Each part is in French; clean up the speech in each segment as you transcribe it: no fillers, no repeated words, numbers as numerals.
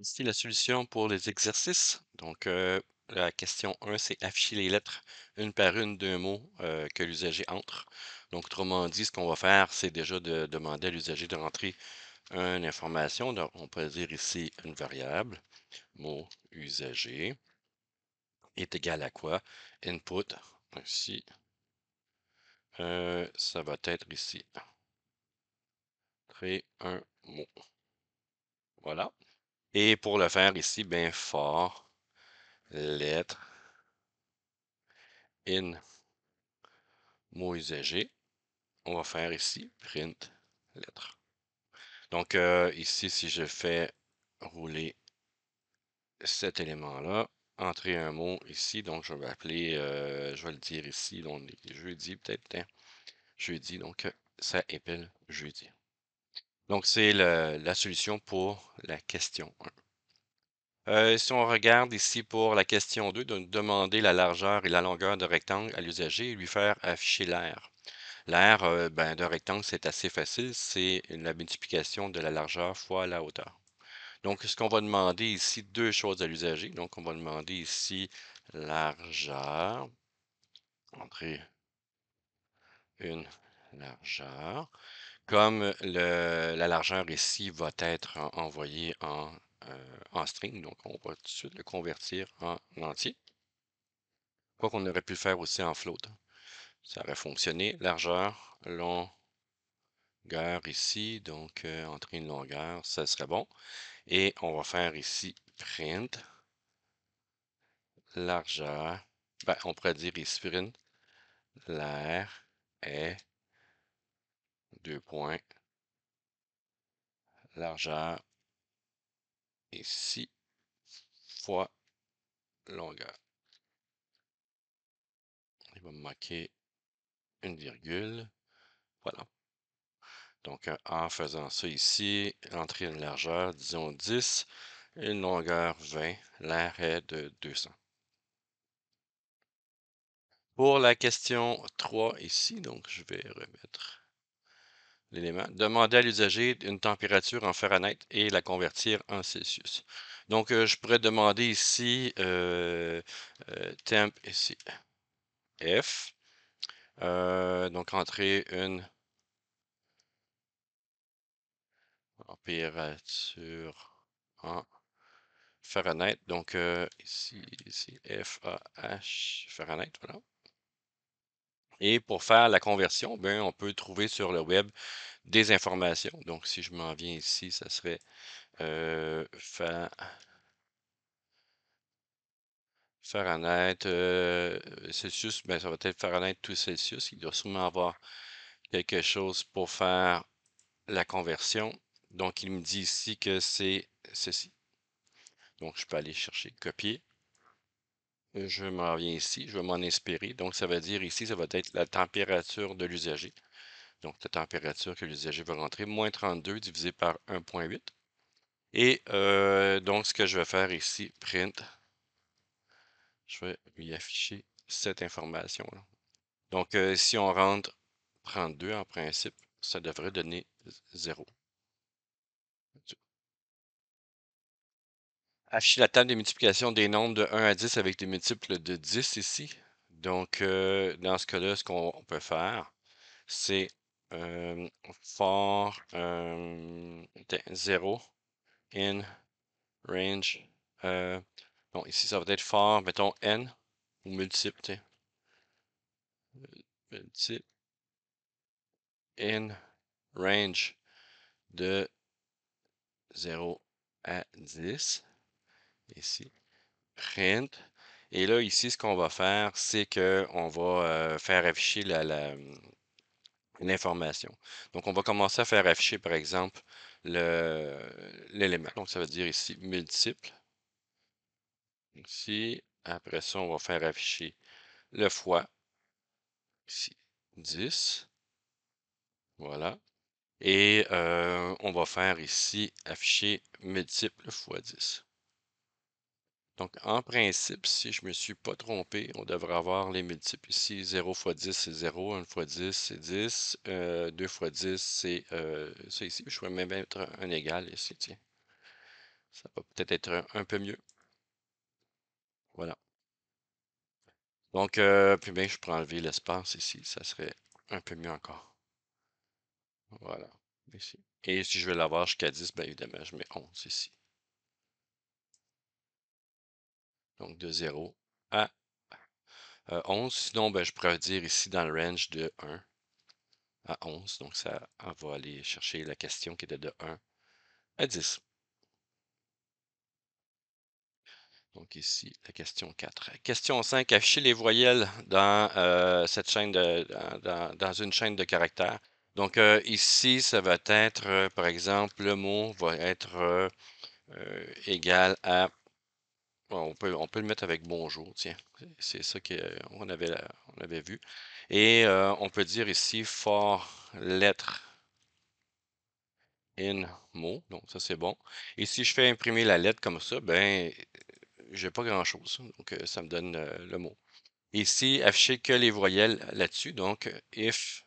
Ici, la solution pour les exercices. Donc, la question 1, c'est afficher les lettres une par une d'un mot que l'usager entre. Donc, autrement dit, ce qu'on va faire, c'est déjà de demander à l'usager de rentrer une information. Donc, on peut dire ici une variable, mot usager, est égal à quoi? Input, ici, ça va être ici, créer un mot. Voilà. Et pour le faire ici, bien, for, lettre, in, mot usager. On va faire ici print lettre. Donc ici, si je fais rouler cet élément-là, entrer un mot ici, donc je vais appeler, je vais le dire ici, donc jeudi peut-être, hein, jeudi, donc ça épelle jeudi. Donc c'est la solution pour la question 1. Si on regarde ici pour la question 2, de demander la largeur et la longueur de rectangle à l'usager et lui faire afficher l'aire. L'aire ben, d'un rectangle, c'est assez facile, c'est la multiplication de la largeur fois la hauteur. Donc, ce qu'on va demander ici, deux choses à l'usager. Donc, on va demander ici largeur, entrer une largeur. Comme la largeur ici va être envoyée en string, donc on va tout de suite le convertir en entier. Quoi qu'on aurait pu le faire aussi en float. Ça aurait fonctionné. Largeur, longueur ici, donc entrer une longueur, ça serait bon. Et on va faire ici print largeur. Ben, on pourrait dire ici print l'air est deux points largeur ici fois longueur. Il va me manquer une virgule. Voilà. Donc, en faisant ça ici, entrer une largeur, disons 10, une longueur 20, l'air est de 200. Pour la question 3 ici, donc je vais remettre l'élément. Demander à l'usager une température en Fahrenheit et la convertir en Celsius. Donc, je pourrais demander ici temp ici F. Donc, entrer une température en Fahrenheit. Donc, ici F-A-H Fahrenheit, voilà. Et pour faire la conversion, ben, on peut trouver sur le web des informations. Donc, si je m'en viens ici, ça serait Fahrenheit, Celsius, ben, ça va être Fahrenheit to Celsius. Il doit sûrement avoir quelque chose pour faire la conversion. Donc, il me dit ici que c'est ceci. Donc, je peux aller chercher copier. Je m'en viens ici, je vais m'en inspirer. Donc, ça veut dire ici, ça va être la température de l'usager. Donc, la température que l'usager va rentrer, moins 32 divisé par 1,8. Et donc, ce que je vais faire ici, print, je vais lui afficher cette information-là. Donc, si on rentre 32 en principe, ça devrait donner 0. Afficher la table de multiplication des nombres de 1 à 10 avec des multiples de 10 ici. Donc, dans ce cas-là, ce qu'on peut faire, c'est for 0 in range. Bon, ici, ça va être for, mettons, n ou multiple, multiple in range de 0 à 10. Ici, print. Et là, ici, ce qu'on va faire, c'est qu'on va faire afficher l'information. Donc, on va commencer à faire afficher, par exemple, l'élément. Donc, ça veut dire ici multiple. Ici, après ça, on va faire afficher le fois. Ici, 10. Voilà. Et on va faire ici afficher multiple fois 10. Donc, en principe, si je ne me suis pas trompé, on devrait avoir les multiples ici. 0 fois 10, c'est 0. 1 fois 10, c'est 10. 2 fois 10, c'est ça ici. Je pourrais même mettre un égal ici, tiens. Ça va peut-être être un peu mieux. Voilà. Donc, puis bien, je pourrais enlever l'espace ici. Ça serait un peu mieux encore. Voilà. Ici. Et si je veux l'avoir jusqu'à 10, bien évidemment, je mets 11 ici. Donc, de 0 à 11. Sinon, ben, je pourrais dire ici dans le range de 1 à 11. Donc, ça va aller chercher la question qui était de 1 à 10. Donc ici, la question 4. Question 5, afficher les voyelles dans cette chaîne dans une chaîne de caractères. Donc ici, ça va être, par exemple, le mot va être égal à, bon, on peut le mettre avec bonjour, tiens, c'est ça qu'on avait vu. Et on peut dire ici for lettre in mot, donc ça c'est bon. Et si je fais imprimer la lettre comme ça, ben j'ai pas grand-chose. Donc, ça me donne le mot. Ici, afficher que les voyelles là-dessus. Donc, if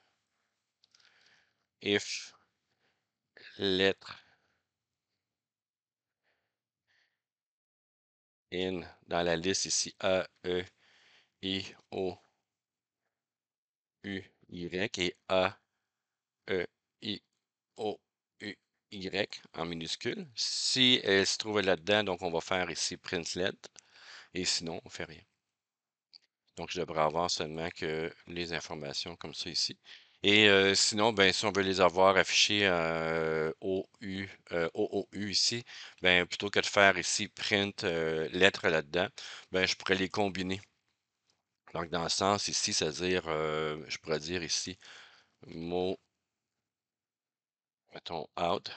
lettre in dans la liste ici, A, E, I, O, U, Y et A, E, I, O, U, Y en minuscule. Si elle se trouve là-dedans, donc on va faire ici print lettre. Et sinon, on fait rien. Donc, je devrais avoir seulement que les informations comme ça ici. Et sinon, ben, si on veut les avoir affichées OOU ici, ben, plutôt que de faire ici print lettre là-dedans, ben, je pourrais les combiner. Donc, dans le sens ici, c'est-à-dire, je pourrais dire ici, mot, mettons, out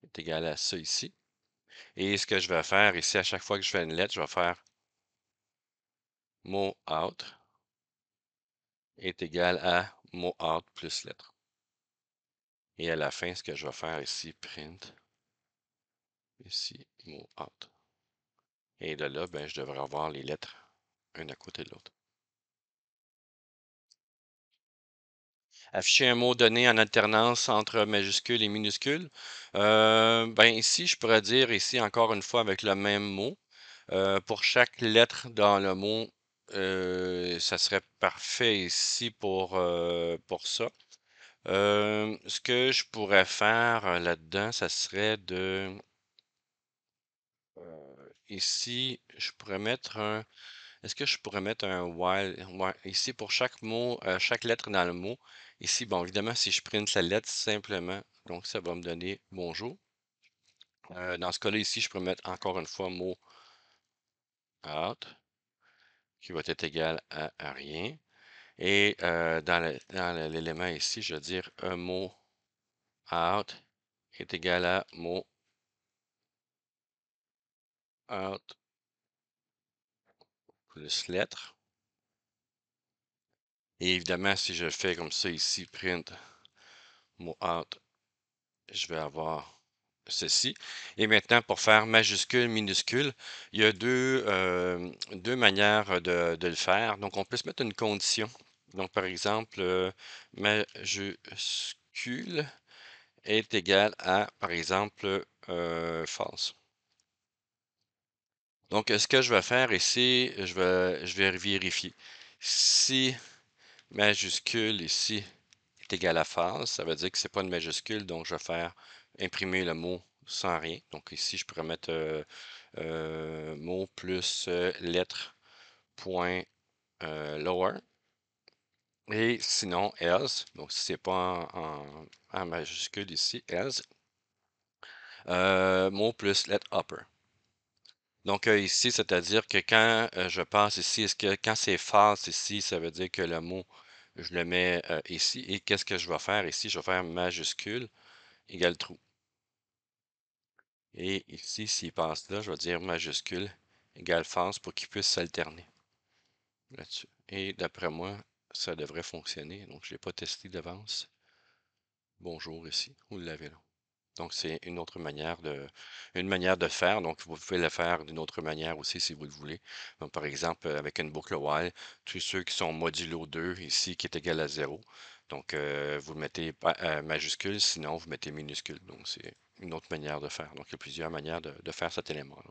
est égal à ça ici. Et ce que je vais faire ici, à chaque fois que je fais une lettre, je vais faire mot out est égal à mot out plus lettre. Et à la fin, ce que je vais faire ici, print, ici, mot out. Et de là, ben, je devrais avoir les lettres une à côté de l'autre. Afficher un mot donné en alternance entre majuscules et minuscules. Ben ici, je pourrais dire ici encore une fois avec le même mot. Pour chaque lettre dans le mot, ça serait parfait ici pour ça. Ce que je pourrais faire là-dedans, ça serait de ici, je pourrais mettre un. Est-ce que je pourrais mettre un while? Ouais, ici, pour chaque mot, chaque lettre dans le mot. Ici, bon, évidemment, si je printe la lettre simplement, donc ça va me donner bonjour. Dans ce cas-là, ici, je peux mettre encore une fois mot out, qui va être égal à rien. Et dans l'élément ici, je vais dire un mot out est égal à mot out plus lettre. Et évidemment, si je le fais comme ça ici, print mot out, je vais avoir ceci. Et maintenant, pour faire majuscule, minuscule, il y a deux manières de le faire. Donc, on peut se mettre une condition. Donc, par exemple, majuscule est égal à, par exemple, false. Donc, ce que je vais faire ici, je vais vérifier. Si majuscule ici est égal à false, ça veut dire que c'est pas une majuscule, donc je vais faire imprimer le mot sans rien. Donc ici, je pourrais mettre mot plus lettre point lower. Et sinon, else, donc si c'est pas en majuscule ici, else, mot plus lettre upper. Donc ici, c'est-à-dire que quand je passe ici, est-ce que quand c'est false ici, ça veut dire que le mot, je le mets ici. Et qu'est-ce que je vais faire ici? Je vais faire majuscule égale true. Et ici, s'il passe là, je vais dire majuscule égale false pour qu'il puisse s'alterner là-dessus. Et d'après moi, ça devrait fonctionner. Donc, je ne l'ai pas testé d'avance. Bonjour ici. Vous l'avez là. Donc, c'est une manière de faire. Donc, vous pouvez le faire d'une autre manière aussi si vous le voulez. Donc, par exemple, avec une boucle while, tous ceux qui sont modulo 2 ici qui est égal à 0, Donc, vous le mettez majuscule, sinon vous mettez minuscule. Donc, c'est une autre manière de faire. Donc, il y a plusieurs manières de faire cet élément-là.